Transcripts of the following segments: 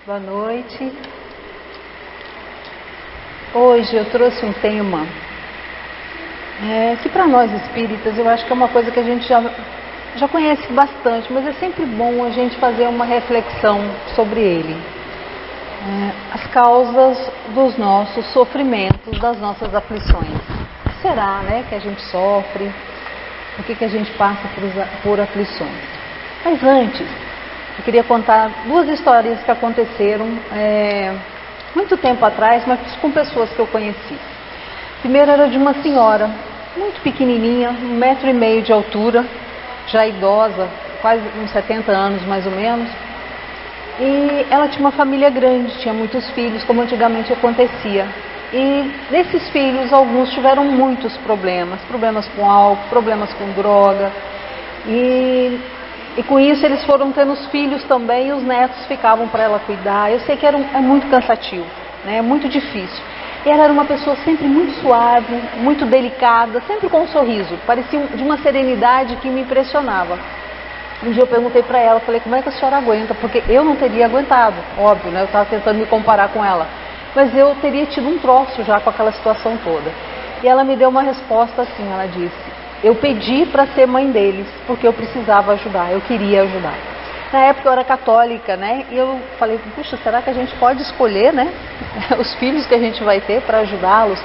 Boa noite. Hoje eu trouxe um tema que para nós espíritas eu acho que é uma coisa que a gente já conhece bastante, mas é sempre bom a gente fazer uma reflexão sobre ele. As causas dos nossos sofrimentos, das nossas aflições. O que será, que a gente sofre? Por que a gente passa por aflições? Mas antes, eu queria contar duas histórias que aconteceram muito tempo atrás, mas com pessoas que eu conheci. A primeira era de uma senhora, muito pequenininha, 1,5 metro de altura, já idosa, quase uns 70 anos mais ou menos. E ela tinha uma família grande, tinha muitos filhos, como antigamente acontecia. E desses filhos, alguns tiveram muitos problemas com álcool, problemas com droga. E com isso eles foram tendo os filhos também, e os netos ficavam para ela cuidar. Eu sei que é muito cansativo, é muito difícil. E ela era uma pessoa sempre muito suave, muito delicada, sempre com um sorriso. Parecia de uma serenidade que me impressionava. Um dia eu perguntei para ela, falei, como é que a senhora aguenta? Porque eu não teria aguentado, óbvio, eu estava tentando me comparar com ela. Mas eu teria tido um troço já com aquela situação toda. E ela me deu uma resposta assim, ela disse, eu pedi para ser mãe deles, porque eu precisava ajudar, eu queria ajudar. Na época eu era católica, e eu falei, puxa, será que a gente pode escolher, os filhos que a gente vai ter para ajudá-los?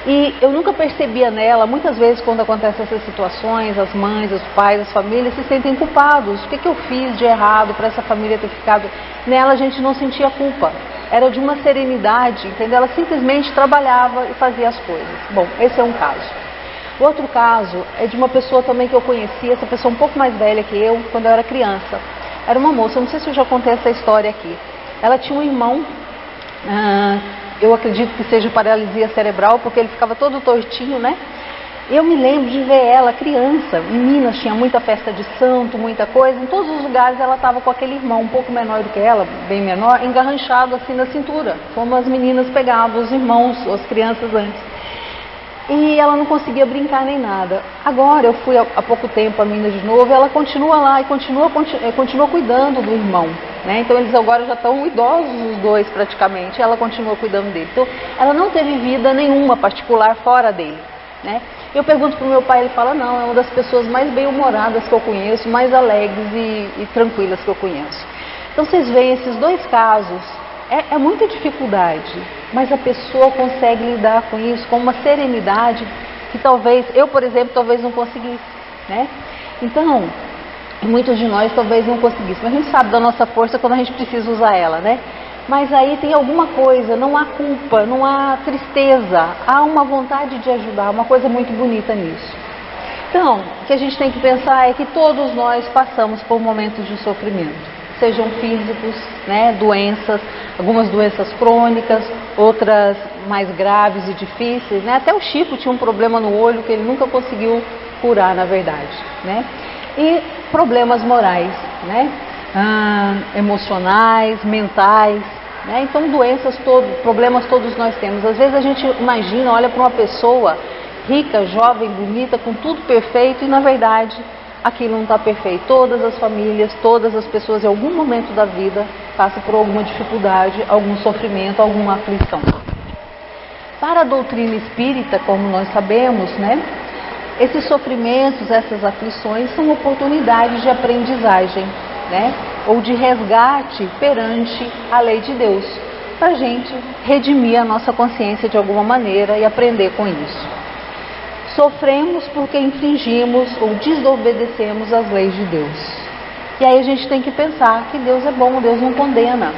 E eu nunca percebia nela, muitas vezes quando acontecem essas situações, as mães, os pais, as famílias se sentem culpados. O que eu fiz de errado para essa família ter ficado? Nela a gente não sentia culpa, era de uma serenidade, entendeu? Ela simplesmente trabalhava e fazia as coisas. Bom, esse é um caso. O outro caso é de uma pessoa também que eu conheci, essa pessoa um pouco mais velha que eu, quando eu era criança. Era uma moça, eu não sei se eu já contei essa história aqui. Ela tinha um irmão, eu acredito que seja paralisia cerebral, porque ele ficava todo tortinho, Eu me lembro de ver ela criança, em Minas tinha muita festa de santo, muita coisa, em todos os lugares ela estava com aquele irmão um pouco menor do que ela, bem menor, engarranchado assim na cintura, como as meninas pegavam os irmãos, as crianças antes. E ela não conseguia brincar nem nada. Agora eu fui há pouco tempo a Minas de novo, ela continua lá e continua cuidando do irmão, Então eles agora já estão idosos os dois praticamente, ela continua cuidando dele. Então ela não teve vida nenhuma particular fora dele, Eu pergunto para o meu pai, ele fala, não, é uma das pessoas mais bem-humoradas que eu conheço, mais alegres e tranquilas que eu conheço. Então vocês veem esses dois casos, é muita dificuldade, mas a pessoa consegue lidar com isso com uma serenidade que talvez, eu por exemplo, talvez não conseguisse, Então, muitos de nós talvez não conseguissem, mas a gente sabe da nossa força quando a gente precisa usar ela, Mas aí tem alguma coisa, não há culpa, não há tristeza, há uma vontade de ajudar, uma coisa muito bonita nisso. Então, o que a gente tem que pensar é que todos nós passamos por momentos de sofrimento, sejam físicos, doenças, algumas doenças crônicas, outras mais graves e difíceis, Até o Chico tinha um problema no olho que ele nunca conseguiu curar, na verdade, E problemas morais, emocionais, mentais, Então doenças, problemas todos nós temos. Às vezes a gente imagina, olha para uma pessoa rica, jovem, bonita, com tudo perfeito e na verdade aquilo não está perfeito. Todas as famílias, todas as pessoas em algum momento da vida passam por alguma dificuldade, algum sofrimento, alguma aflição. Para a doutrina espírita, como nós sabemos, esses sofrimentos, essas aflições são oportunidades de aprendizagem, ou de resgate perante a lei de Deus, para a gente redimir a nossa consciência de alguma maneira e aprender com isso. Sofremos porque infringimos ou desobedecemos as leis de Deus. E aí a gente tem que pensar que Deus é bom, Deus não condena.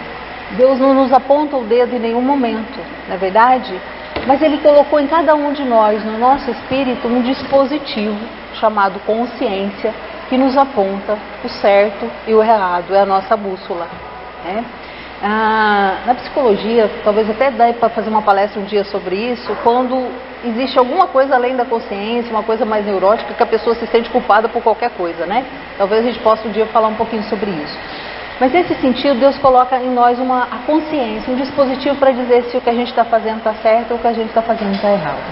Deus não nos aponta o dedo em nenhum momento, não é verdade? Mas Ele colocou em cada um de nós, no nosso espírito, um dispositivo chamado consciência, que nos aponta o certo e o errado, é a nossa bússola. Na psicologia, talvez até dê para fazer uma palestra um dia sobre isso, quando existe alguma coisa além da consciência, uma coisa mais neurótica, que a pessoa se sente culpada por qualquer coisa, Talvez a gente possa um dia falar um pouquinho sobre isso. Mas nesse sentido, Deus coloca em nós a consciência, um dispositivo para dizer se o que a gente está fazendo está certo ou o que a gente está fazendo está errado.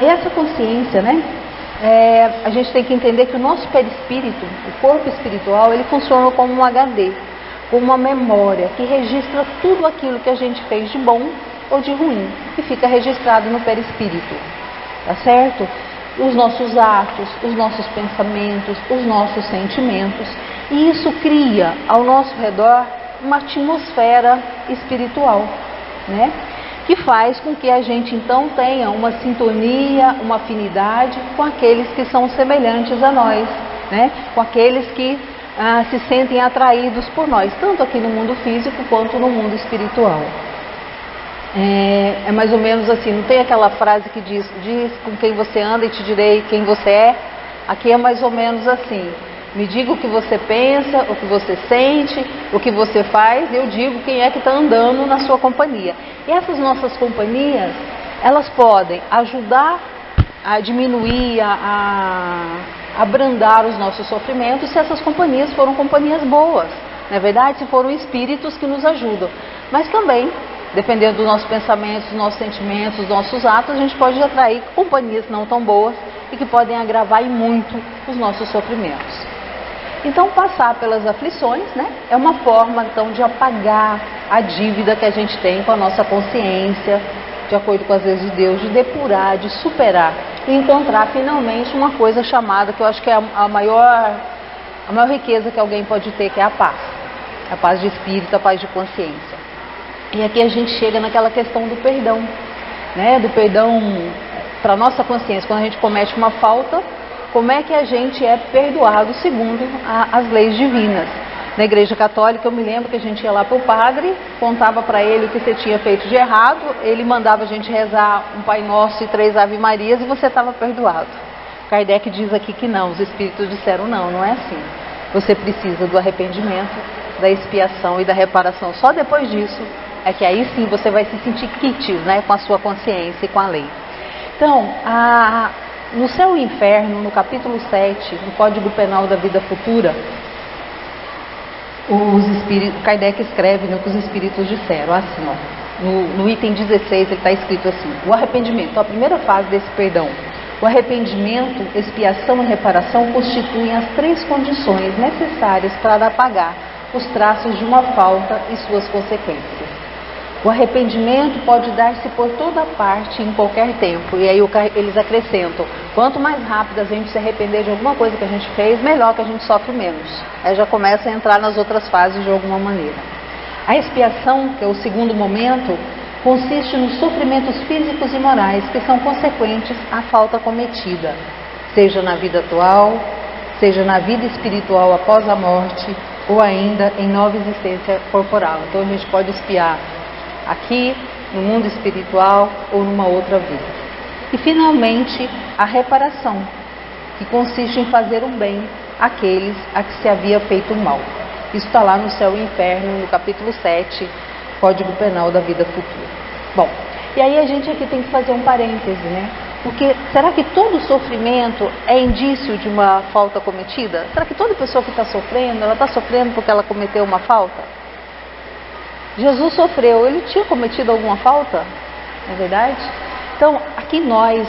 Essa consciência, a gente tem que entender que o nosso perispírito, o corpo espiritual, ele funciona como um HD. com uma memória que registra tudo aquilo que a gente fez de bom ou de ruim, e fica registrado no perispírito, tá certo? Os nossos atos, os nossos pensamentos, os nossos sentimentos, e isso cria ao nosso redor uma atmosfera espiritual, né? Que faz com que a gente então tenha uma sintonia, uma afinidade com aqueles que são semelhantes a nós, né? Com aqueles que se sentem atraídos por nós, tanto aqui no mundo físico quanto no mundo espiritual. É mais ou menos assim, não tem aquela frase que diz com quem você anda e te direi quem você é? Aqui é mais ou menos assim: me diga o que você pensa, o que você sente, o que você faz, eu digo quem é que está andando na sua companhia. E essas nossas companhias, elas podem ajudar a diminuir, a abrandar os nossos sofrimentos, se essas companhias foram companhias boas, não é verdade? Se foram espíritos que nos ajudam. Mas também, dependendo dos nossos pensamentos, dos nossos sentimentos, dos nossos atos, a gente pode atrair companhias não tão boas e que podem agravar e muito os nossos sofrimentos. Então, passar pelas aflições, né, é uma forma então de apagar a dívida que a gente tem com a nossa consciência, de acordo com as leis de Deus, de depurar, de superar e encontrar finalmente uma coisa chamada, que eu acho que é a maior riqueza que alguém pode ter, que é a paz de espírito, a paz de consciência. E aqui a gente chega naquela questão do perdão, né, do perdão para a nossa consciência. Quando a gente comete uma falta, como é que a gente é perdoado segundo as leis divinas? Na Igreja Católica, eu me lembro que a gente ia lá para o padre, contava para ele o que você tinha feito de errado, ele mandava a gente rezar um Pai Nosso e 3 Ave Marias e você estava perdoado. Kardec diz aqui que não, os espíritos disseram não é assim. Você precisa do arrependimento, da expiação e da reparação. Só depois disso é que aí sim você vai se sentir quites, né, com a sua consciência e com a lei. Então, no Céu e Inferno, no capítulo 7, no Código Penal da Vida Futura, Kardec escreve, né, o que os espíritos disseram, assim, ó, no item 16 ele está escrito assim: o arrependimento, a primeira fase desse perdão, o arrependimento, expiação e reparação constituem as 3 condições necessárias para apagar os traços de uma falta e suas consequências. O arrependimento pode dar-se por toda parte, em qualquer tempo. E aí eles acrescentam: quanto mais rápido a gente se arrepender de alguma coisa que a gente fez, melhor, que a gente sofre menos. Aí já começa a entrar nas outras fases de alguma maneira. A expiação, que é o segundo momento, consiste nos sofrimentos físicos e morais que são consequentes à falta cometida, seja na vida atual, seja na vida espiritual após a morte, ou ainda em nova existência corporal. Então a gente pode expiar aqui, no mundo espiritual ou numa outra vida. E finalmente, a reparação, que consiste em fazer o bem àqueles a que se havia feito o mal. Isso está lá no Céu e Inferno, no capítulo 7, Código Penal da Vida Futura. Bom, e aí a gente aqui tem que fazer um parêntese, né? Porque será que todo sofrimento é indício de uma falta cometida? Será que toda pessoa que está sofrendo, ela está sofrendo porque ela cometeu uma falta? Jesus sofreu, ele tinha cometido alguma falta? Não é verdade? Então, aqui nós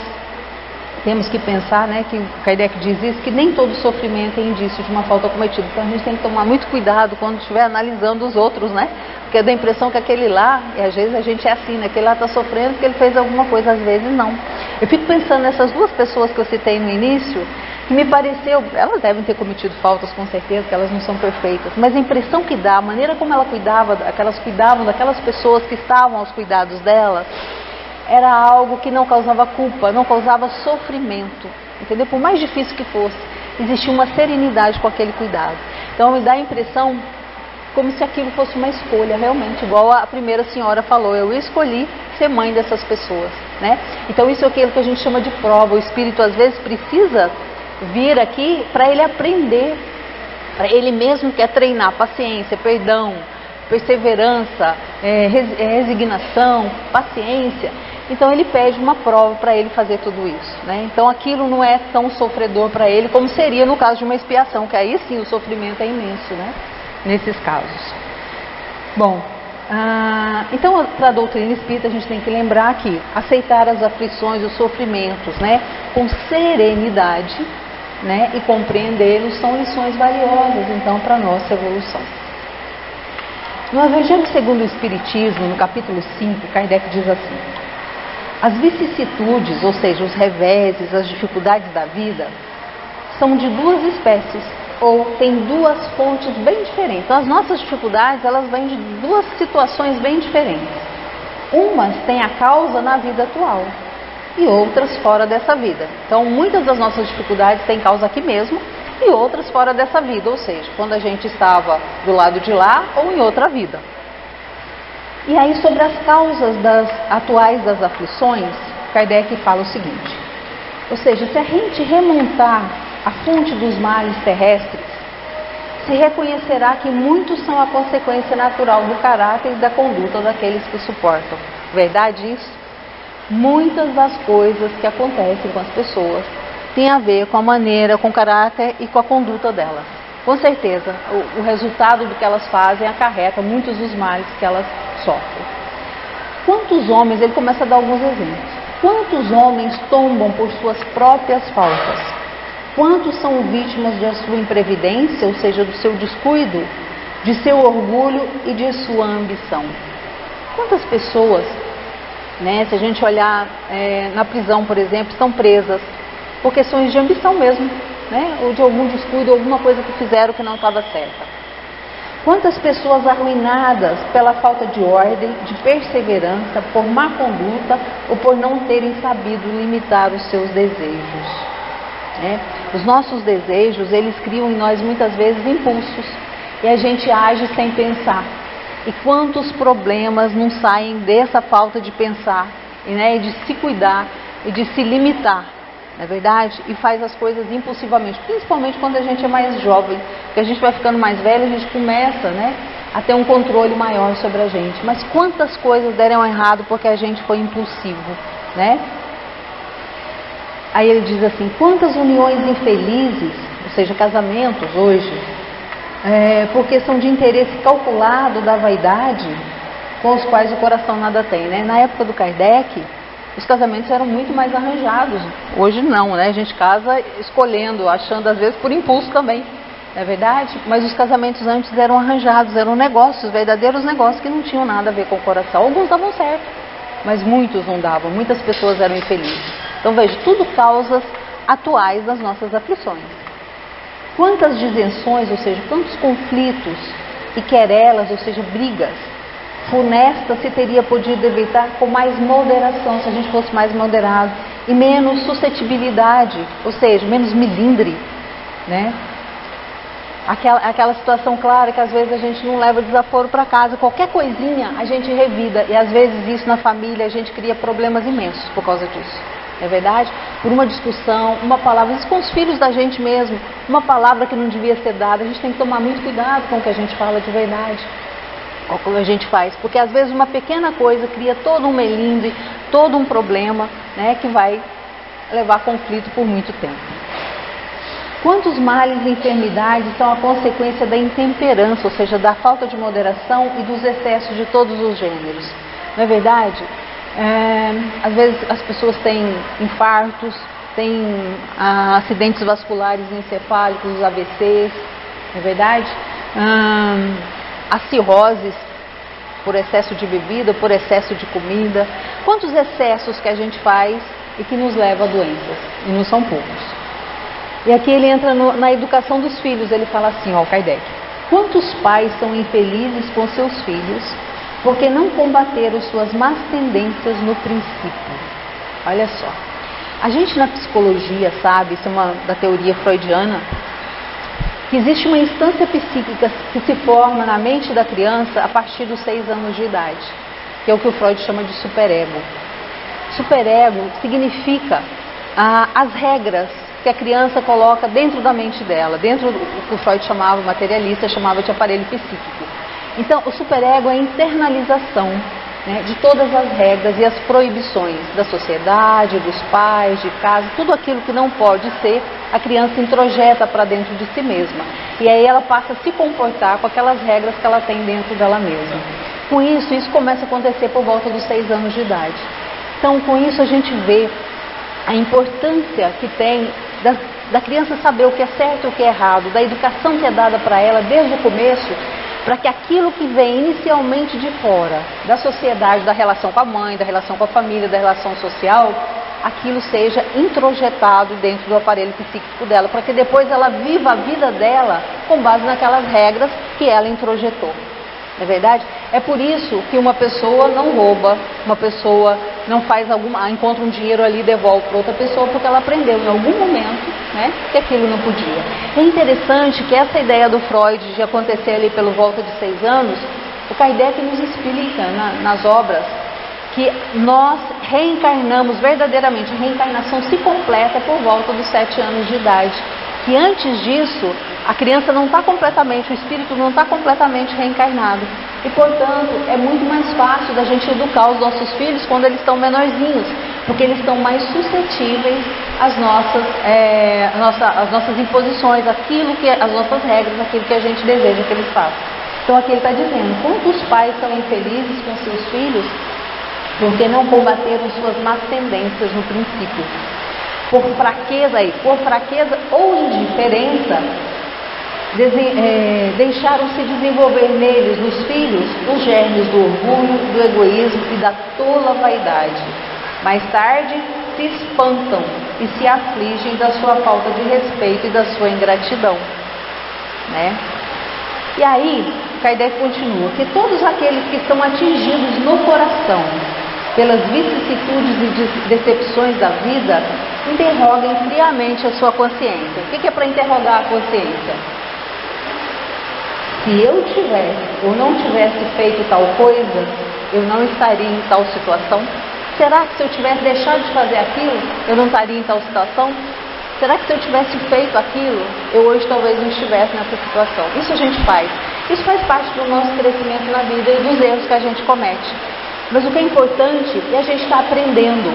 temos que pensar, né, que Kardec diz isso, que nem todo sofrimento é indício de uma falta cometida. Então a gente tem que tomar muito cuidado quando estiver analisando os outros, né? Porque dá a impressão que aquele lá, e às vezes a gente é assim, né? Aquele lá está sofrendo porque ele fez alguma coisa, às vezes não. Eu fico pensando nessas 2 pessoas que eu citei no início, que me pareceu, elas devem ter cometido faltas com certeza, que elas não são perfeitas, mas a impressão que dá, a maneira como elas cuidavam daquelas pessoas que estavam aos cuidados delas, era algo que não causava culpa, não causava sofrimento, entendeu? Por mais difícil que fosse, existia uma serenidade com aquele cuidado. Então me dá a impressão como se aquilo fosse uma escolha, realmente, igual a primeira senhora falou: eu escolhi ser mãe dessas pessoas, né? Então isso é aquilo que a gente chama de prova. O espírito às vezes precisa vir aqui para ele aprender, para ele mesmo quer treinar paciência, perdão, perseverança, resignação, paciência. Então ele pede uma prova para ele fazer tudo isso, né? Então aquilo não é tão sofredor para ele como seria no caso de uma expiação, que aí sim o sofrimento é imenso, né? Nesses casos. Bom, então para a doutrina espírita a gente tem que lembrar que aceitar as aflições, os sofrimentos, né, com serenidade, né, e compreendê-los são lições valiosas então para a nossa evolução. No Evangelho segundo o Espiritismo, no capítulo 5, Kardec diz assim: as vicissitudes, ou seja, os reveses, as dificuldades da vida, são de duas espécies, ou têm duas fontes bem diferentes. Então, as nossas dificuldades, elas vêm de duas situações bem diferentes. Umas têm a causa na vida atual e outras fora dessa vida. Então, muitas das nossas dificuldades têm causa aqui mesmo e outras fora dessa vida, ou seja, quando a gente estava do lado de lá ou em outra vida. E aí, sobre as causas atuais das aflições, Kardec fala o seguinte: ou seja, se a gente remontar a fonte dos males terrestres, se reconhecerá que muitos são a consequência natural do caráter e da conduta daqueles que suportam. Verdade isso? Muitas das coisas que acontecem com as pessoas têm a ver com a maneira, com o caráter e com a conduta delas. Com certeza, o resultado do que elas fazem acarreta muitos dos males que elas sofrem. Quantos homens, ele começa a dar alguns exemplos, quantos homens tombam por suas próprias faltas? Quantos são vítimas de sua imprevidência, ou seja, do seu descuido, de seu orgulho e de sua ambição? Quantas pessoas, se a gente olhar na prisão, por exemplo, estão presas por questões de ambição mesmo, ou de algum descuido, alguma coisa que fizeram que não estava certa? Quantas pessoas arruinadas pela falta de ordem, de perseverança, por má conduta ou por não terem sabido limitar os seus desejos? Os nossos desejos, eles criam em nós muitas vezes impulsos e a gente age sem pensar. E quantos problemas não saem dessa falta de pensar, e de se cuidar e de se limitar, não é verdade? E faz as coisas impulsivamente, principalmente quando a gente é mais jovem, porque a gente vai ficando mais velho, a gente começa a ter um controle maior sobre a gente. Mas quantas coisas deram errado porque a gente foi impulsivo, Aí ele diz assim: quantas uniões infelizes, ou seja, casamentos hoje, porque são de interesse calculado da vaidade, com os quais o coração nada tem, Na época do Kardec, os casamentos eram muito mais arranjados. Hoje não, A gente casa escolhendo, achando às vezes por impulso também, não é verdade? Mas os casamentos antes eram arranjados, eram negócios, verdadeiros negócios que não tinham nada a ver com o coração. Alguns davam certo, mas muitos não davam, muitas pessoas eram infelizes. Então veja, tudo causas atuais das nossas aflições. Quantas disenções, ou seja, quantos conflitos e querelas, ou seja, brigas funestas se teria podido evitar com mais moderação, se a gente fosse mais moderado, e menos suscetibilidade, ou seja, menos melindre, Aquela situação clara que às vezes a gente não leva desaforo para casa, qualquer coisinha a gente revida, e às vezes isso na família a gente cria problemas imensos por causa disso. É verdade? Por uma discussão, uma palavra, isso com os filhos da gente mesmo, uma palavra que não devia ser dada, a gente tem que tomar muito cuidado com o que a gente fala de verdade, com o que a gente faz, porque às vezes uma pequena coisa cria todo um melindre, todo um problema, que vai levar a conflito por muito tempo. Quantos males e enfermidades são a consequência da intemperança, ou seja, da falta de moderação e dos excessos de todos os gêneros? Não é verdade? Às vezes as pessoas têm infartos, têm acidentes vasculares encefálicos, os AVCs, não é verdade? As cirroses por excesso de bebida, por excesso de comida. Quantos excessos que a gente faz e que nos leva a doenças? E não são poucos. E aqui ele entra na educação dos filhos, ele fala assim, Kardec: quantos pais são infelizes com seus filhos porque não combateram suas más tendências no princípio? Olha só, a gente na psicologia sabe, isso é da teoria freudiana, que existe uma instância psíquica que se forma na mente da criança a partir dos 6 anos de idade, que é o que o Freud chama de superego. Superego significa as regras que a criança coloca dentro da mente dela, dentro do que o Freud chamava, materialista, chamava de aparelho psíquico. Então, o superego é a internalização de todas as regras e as proibições da sociedade, dos pais, de casa, tudo aquilo que não pode ser, a criança introjeta para dentro de si mesma. E aí ela passa a se comportar com aquelas regras que ela tem dentro dela mesma. Com isso começa a acontecer por volta dos 6 anos de idade. Então, com isso a gente vê a importância que tem da criança saber o que é certo e o que é errado, da educação que é dada para ela desde o começo, para que aquilo que vem inicialmente de fora, da sociedade, da relação com a mãe, da relação com a família, da relação social, aquilo seja introjetado dentro do aparelho psíquico dela, para que depois ela viva a vida dela com base naquelas regras que ela introjetou. Não é verdade? É por isso que uma pessoa não rouba, uma pessoa não faz encontra um dinheiro ali e devolve para outra pessoa, porque ela aprendeu em algum momento, né, que aquilo não podia. É interessante que essa ideia do Freud de acontecer ali pelo volta de 6 anos, o Kardec nos explica nas obras que nós reencarnamos verdadeiramente, a reencarnação se completa por volta dos 7 anos de idade. Que antes disso, a criança não está completamente, o espírito não está completamente reencarnado. E, portanto, é muito mais fácil da gente educar os nossos filhos quando eles estão menorzinhos, porque eles estão mais suscetíveis às nossas imposições, às nossas regras, aquilo que a gente deseja que eles façam. Então, aqui ele está dizendo, quantos pais são infelizes com seus filhos porque não combateram suas más tendências no princípio. Por fraqueza ou indiferença, deixaram-se desenvolver neles, nos filhos, os germes do orgulho, do egoísmo e da tola vaidade. Mais tarde, se espantam e se afligem da sua falta de respeito e da sua ingratidão, né? E aí, Kardec continua, que todos aqueles que estão atingidos no coração pelas vicissitudes e decepções da vida, interroguem friamente a sua consciência. O que é para interrogar a consciência? Se eu tivesse ou não tivesse feito tal coisa, eu não estaria em tal situação? Será que se eu tivesse deixado de fazer aquilo, eu não estaria em tal situação? Será que se eu tivesse feito aquilo, eu hoje talvez não estivesse nessa situação? Isso a gente faz. Isso faz parte do nosso crescimento na vida e dos erros que a gente comete. Mas o que é importante é a gente estar aprendendo.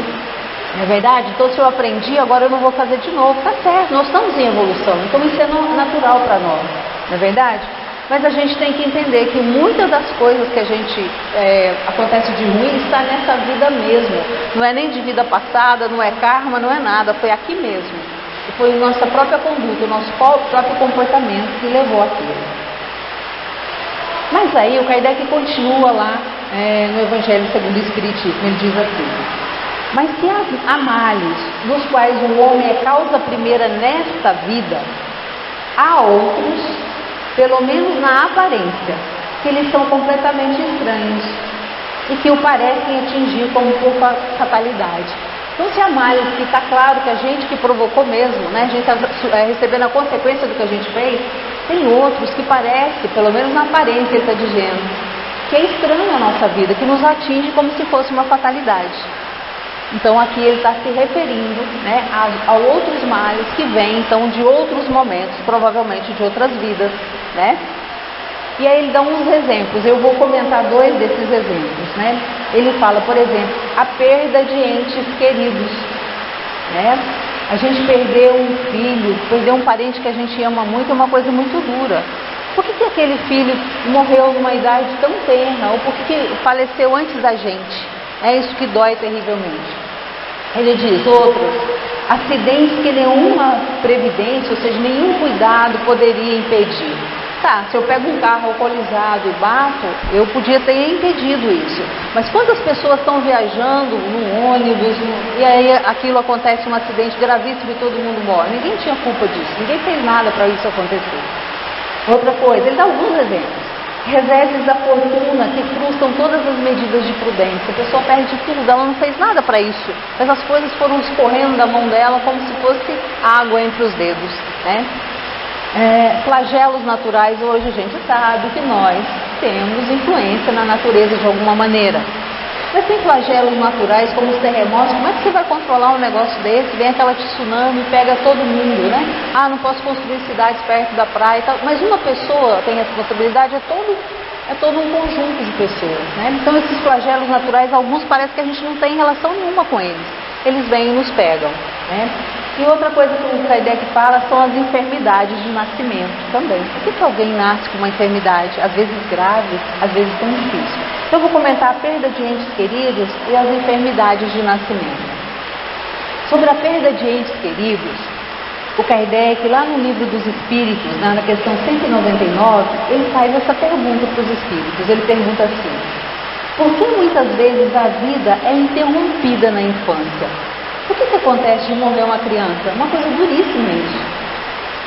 Não é verdade? Então, se eu aprendi, agora eu não vou fazer de novo. Tá certo, nós estamos em evolução. Então, isso é natural para nós. Não é verdade? Mas a gente tem que entender que muitas das coisas que a gente acontece de ruim está nessa vida mesmo. Não é nem de vida passada, não é karma, não é nada. Foi aqui mesmo. E foi nossa própria conduta, o nosso próprio comportamento que levou aquilo. Mas aí o Kardec continua lá no Evangelho segundo o Espiritismo, ele diz assim: mas se há males dos quais o homem é causa primeira nesta vida, há outros, pelo menos na aparência, que lhes são completamente estranhos e que o parecem atingir como por fatalidade. Então, se há males que está claro que a gente que provocou mesmo, né, a gente está recebendo a consequência do que a gente fez, tem outros que parece, pelo menos na aparência ele está dizendo, que é estranho a nossa vida, que nos atinge como se fosse uma fatalidade. Então aqui ele está se referindo, né, a outros males que vêm então de outros momentos, provavelmente de outras vidas, né? E aí ele dá uns exemplos, eu vou comentar 2 desses exemplos, né? Ele fala, por exemplo, a perda de entes queridos, né? A gente perdeu um filho, perder um parente que a gente ama muito é uma coisa muito dura. Por que aquele filho morreu numa idade tão tenra? Ou por que faleceu antes da gente? É isso que dói terrivelmente. Ele diz, outros, acidentes que nenhuma previdência, ou seja, nenhum cuidado poderia impedir. Tá, se eu pego um carro alcoolizado e bato, eu podia ter impedido isso. Mas quantas pessoas estão viajando no ônibus, e aí aquilo acontece, um acidente gravíssimo e todo mundo morre? Ninguém tinha culpa disso, ninguém fez nada para isso acontecer. Outra coisa, ele dá alguns exemplos. Reveses da fortuna que frustram todas as medidas de prudência. A pessoa perde tudo, ela não fez nada para isso. Mas as coisas foram escorrendo da mão dela como se fosse água entre os dedos, né? Flagelos naturais, hoje a gente sabe que nós temos influência na natureza de alguma maneira. Mas tem flagelos naturais como os terremotos. Como é que você vai controlar um negócio desse? Vem aquela tsunami e pega todo mundo, né? Ah, não posso construir cidades perto da praia e tal. Mas uma pessoa tem responsabilidade, é todo um conjunto de pessoas, né? Então esses flagelos naturais, alguns parece que a gente não tem relação nenhuma com eles. Eles vêm e nos pegam, né? E outra coisa que o Kardec fala são as enfermidades de nascimento também. Por que alguém nasce com uma enfermidade, às vezes grave, às vezes tão difícil? Então eu vou comentar a perda de entes queridos e as enfermidades de nascimento. Sobre a perda de entes queridos, O Kardec, lá no Livro dos Espíritos, na questão 199, ele faz essa pergunta para os espíritos. Ele pergunta assim: por que muitas vezes a vida é interrompida na infância? Por que acontece de morrer uma criança? É uma coisa duríssima isso.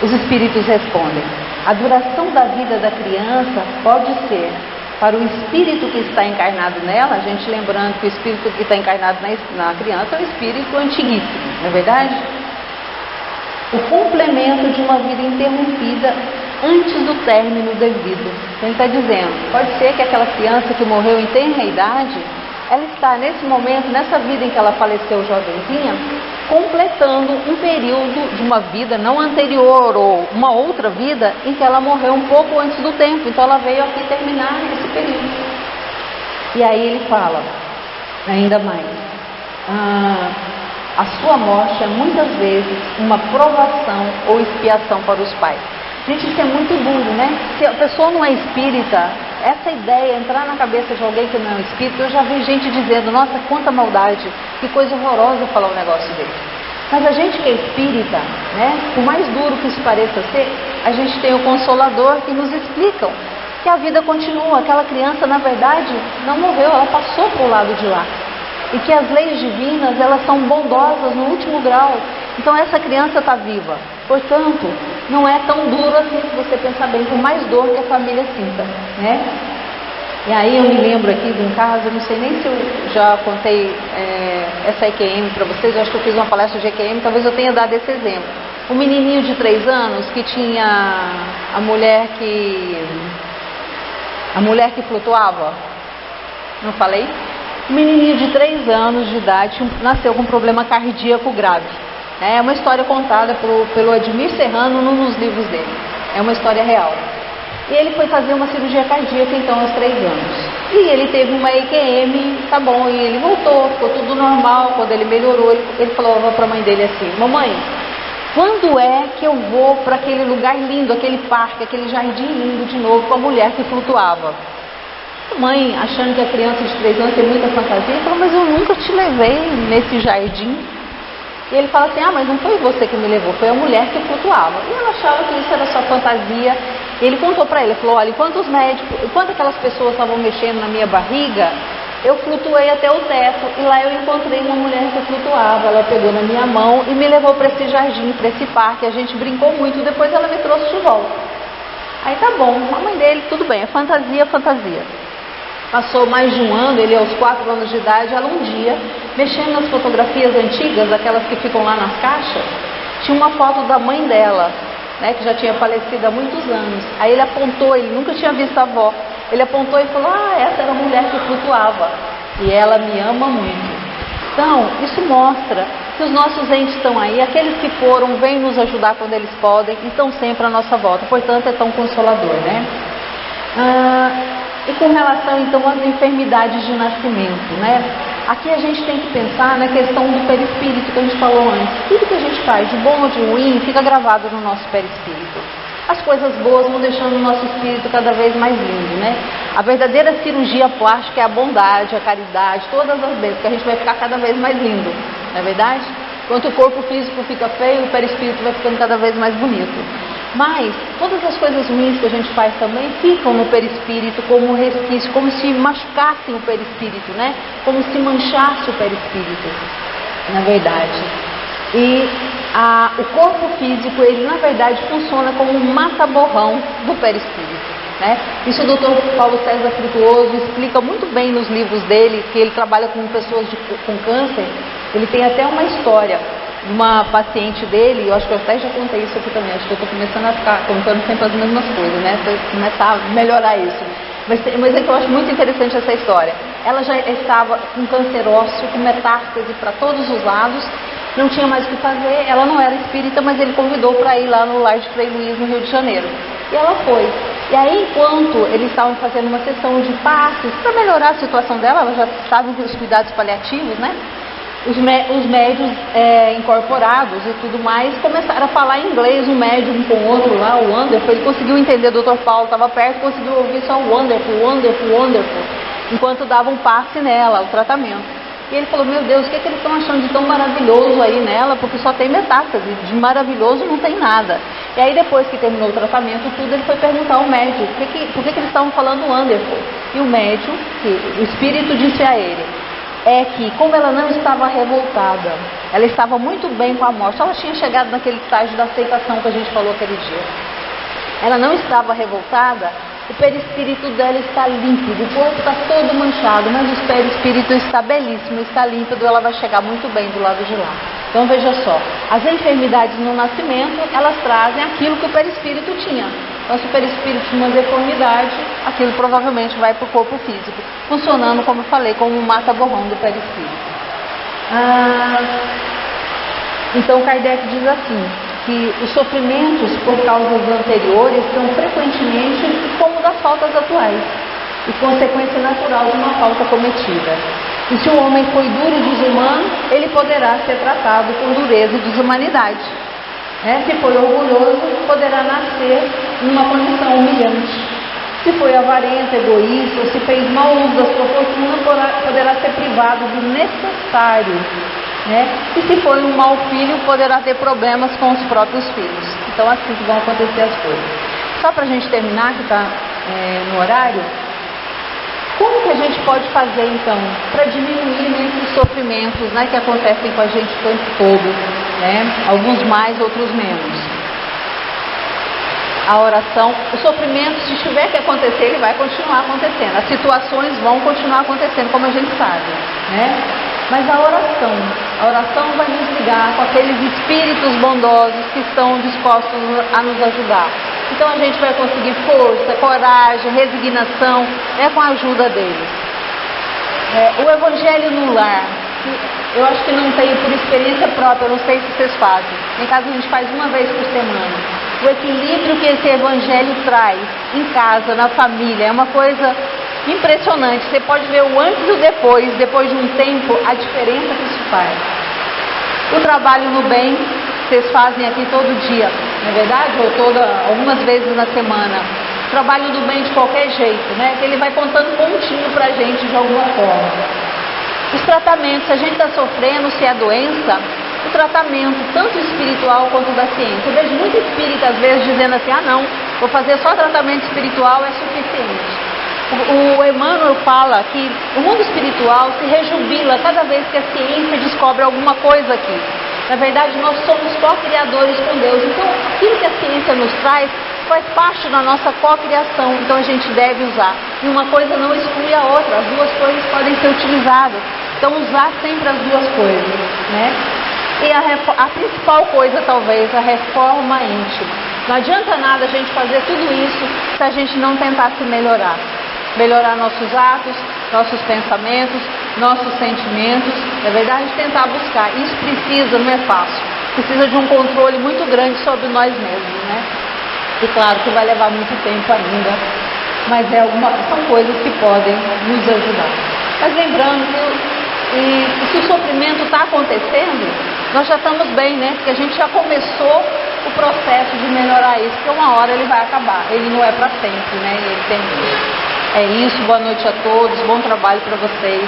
Os espíritos respondem: a duração da vida da criança pode ser, para o espírito que está encarnado nela, a gente lembrando que o espírito que está encarnado na criança é um espírito antiguíssimo, não é verdade? O complemento de uma vida interrompida antes do término devido. Então ele está dizendo, pode ser que aquela criança que morreu em tenra idade, ela está nesse momento, nessa vida em que ela faleceu jovenzinha, completando um período de uma vida não anterior ou uma outra vida em que ela morreu um pouco antes do tempo. Então ela veio aqui terminar esse período. E aí ele fala ainda mais: a sua morte é muitas vezes uma provação ou expiação para os pais. Gente, isso é muito duro, né? Se a pessoa não é espírita, essa ideia entrar na cabeça de alguém que não é espírita, eu já vi gente dizendo: nossa, quanta maldade, que coisa horrorosa falar um negócio desse. Mas a gente que é espírita, né, por mais duro que isso pareça ser, a gente tem o Consolador que nos explicam que a vida continua. Aquela criança, na verdade, não morreu, ela passou para o lado de lá. E que as leis divinas, elas são bondosas no último grau. Então essa criança está viva. Portanto, não é tão duro assim, se você pensar bem, por mais dor que a família sinta, né? E aí eu me lembro aqui de um caso, não sei nem se eu já contei essa EQM para vocês, eu acho que eu fiz uma palestra de EQM, talvez eu tenha dado esse exemplo. Um menininho de 3 anos que tinha a mulher que flutuava, não falei? Um menininho de 3 anos de idade nasceu com um problema cardíaco grave. É uma história contada pelo Admir Serrano num dos livros dele. É uma história real. E ele foi fazer uma cirurgia cardíaca então aos 3 anos. E ele teve uma EQM, tá bom, e ele voltou, ficou tudo normal. Quando ele melhorou, ele falou para a mãe dele assim: mamãe, quando é que eu vou para aquele lugar lindo, aquele parque, aquele jardim lindo de novo com a mulher que flutuava? A mãe, achando que a criança de 3 anos tem muita fantasia, falou: mas eu nunca te levei nesse jardim. E ele fala assim: mas não foi você que me levou, foi a mulher que flutuava. E ela achava que isso era só fantasia. E ele contou para ele, falou: olha, enquanto aquelas pessoas estavam mexendo na minha barriga, eu flutuei até o teto, e lá eu encontrei uma mulher que flutuava. Ela pegou na minha mão e me levou para esse jardim, para esse parque. A gente brincou muito, depois ela me trouxe de volta. Aí tá bom, a mãe dele, tudo bem, é fantasia, fantasia. Passou mais de um ano, ele aos 4 anos de idade, ela um dia, mexendo nas fotografias antigas, aquelas que ficam lá nas caixas, tinha uma foto da mãe dela, né, que já tinha falecido há muitos anos. Aí ele apontou, ele nunca tinha visto a avó, ele apontou e falou: essa era a mulher que flutuava, e ela me ama muito. Então, isso mostra que os nossos entes estão aí, aqueles que foram, vêm nos ajudar quando eles podem, e estão sempre à nossa volta, portanto é tão consolador, né? E com relação então às enfermidades de nascimento, né? Aqui a gente tem que pensar na questão do perispírito que a gente falou antes. Tudo que a gente faz de bom ou de ruim fica gravado no nosso perispírito. As coisas boas vão deixando o nosso espírito cada vez mais lindo, né? A verdadeira cirurgia plástica é a bondade, a caridade, todas as vezes, porque a gente vai ficar cada vez mais lindo, não é verdade? Enquanto o corpo físico fica feio, o perispírito vai ficando cada vez mais bonito. Mas todas as coisas ruins que a gente faz também ficam no perispírito como um resquício, como se machucassem o perispírito, né? Como se manchasse o perispírito, na verdade. E o corpo físico, ele na verdade funciona como um mata-borrão do perispírito, né? Isso o Dr. Paulo César Frutuoso explica muito bem nos livros dele, que ele trabalha com pessoas com câncer. Ele tem até uma história de uma paciente dele, eu acho que eu até já contei isso aqui também, acho que eu estou começando a ficar contando sempre as mesmas coisas, né? Começar a melhorar isso. Mas é que eu acho muito interessante essa história. Ela já estava com câncer ósseo, com metástase para todos os lados, não tinha mais o que fazer, ela não era espírita, mas ele convidou para ir lá no lar de Frei Luís, no Rio de Janeiro. E ela foi. E aí, enquanto eles estavam fazendo uma sessão de passes para melhorar a situação dela, ela já estava os cuidados paliativos, né? Os médios incorporados e tudo mais começaram a falar inglês, um médium com o outro lá, o Wonderful. Ele conseguiu entender, o Dr. Paulo estava perto, conseguiu ouvir só o Wonderful, Wonderful, Wonderful, enquanto dava um passe nela, o tratamento. E ele falou, meu Deus, o que eles estão achando de tão maravilhoso aí nela? Porque só tem metástase, de maravilhoso não tem nada. E aí depois que terminou o tratamento, tudo, ele foi perguntar ao médico, por que eles estavam falando Wonderful? E o médico, o espírito disse a ele, é que como ela não estava revoltada, ela estava muito bem com a morte, ela tinha chegado naquele estágio da aceitação que a gente falou aquele dia. Ela não estava revoltada, o perispírito dela está límpido, o corpo está todo manchado, mas o perispírito está belíssimo, está límpido, ela vai chegar muito bem do lado de lá. Então veja só, as enfermidades no nascimento, elas trazem aquilo que o perispírito tinha. Então se o perispírito tinha uma deformidade, aquilo provavelmente vai para o corpo físico, funcionando, como eu falei, como um mata-borrão do perispírito. Então Kardec diz assim, que os sofrimentos por causas anteriores são frequentemente como das faltas atuais e consequência natural de uma falta cometida. E se o homem foi duro e desumano, ele poderá ser tratado com dureza e desumanidade. Se foi orgulhoso, poderá nascer numa condição humilhante. Se foi avarento, egoísta, ou se fez mau uso da sua fortuna, poderá ser privado do necessário. E se for um mau filho, poderá ter problemas com os próprios filhos. Então assim que vão acontecer as coisas. Só para a gente terminar, que está no horário, como que a gente pode fazer então para diminuir esses sofrimentos que acontecem com a gente o tempo todo, alguns mais, outros menos? A oração, o sofrimento, se tiver que acontecer, ele vai continuar acontecendo, as situações vão continuar acontecendo, como a gente sabe, Mas a oração vai nos ligar com aqueles espíritos bondosos que estão dispostos a nos ajudar. Então a gente vai conseguir força, coragem, resignação, com a ajuda deles. O Evangelho no lar, eu acho que não tenho por experiência própria, eu não sei se vocês fazem. Em casa a gente faz uma vez por semana. O equilíbrio que esse Evangelho traz em casa, na família, é uma coisa impressionante. Você pode ver o antes e o depois de um tempo, a diferença que isso faz. O trabalho no bem, vocês fazem aqui todo dia, não é verdade? Ou algumas vezes na semana. O trabalho do bem de qualquer jeito, que ele vai contando pontinho pra gente de alguma forma. Os tratamentos, se a gente está sofrendo, se é doença, o tratamento, tanto espiritual quanto da ciência. Eu vejo muito espírita às vezes dizendo assim, não, vou fazer só tratamento espiritual, é suficiente. O Emmanuel fala que o mundo espiritual se rejubila cada vez que a ciência descobre alguma coisa aqui. Na verdade, nós somos co-criadores com Deus. Então, aquilo que a ciência nos traz faz parte da nossa co-criação. Então, a gente deve usar. E uma coisa não exclui a outra. As duas coisas podem ser utilizadas. Então, usar sempre as duas coisas, E a principal coisa, talvez, a reforma íntima. Não adianta nada a gente fazer tudo isso se a gente não tentar se melhorar. Melhorar nossos atos, nossos pensamentos, nossos sentimentos, na verdade, tentar buscar. Isso precisa, não é fácil, precisa de um controle muito grande sobre nós mesmos, E claro que vai levar muito tempo ainda, mas são coisas que podem nos ajudar. Mas lembrando que se o sofrimento está acontecendo, nós já estamos bem, Porque a gente já começou o processo de melhorar isso, porque uma hora ele vai acabar, ele não é para sempre, Ele termina. É isso, boa noite a todos, bom trabalho para vocês.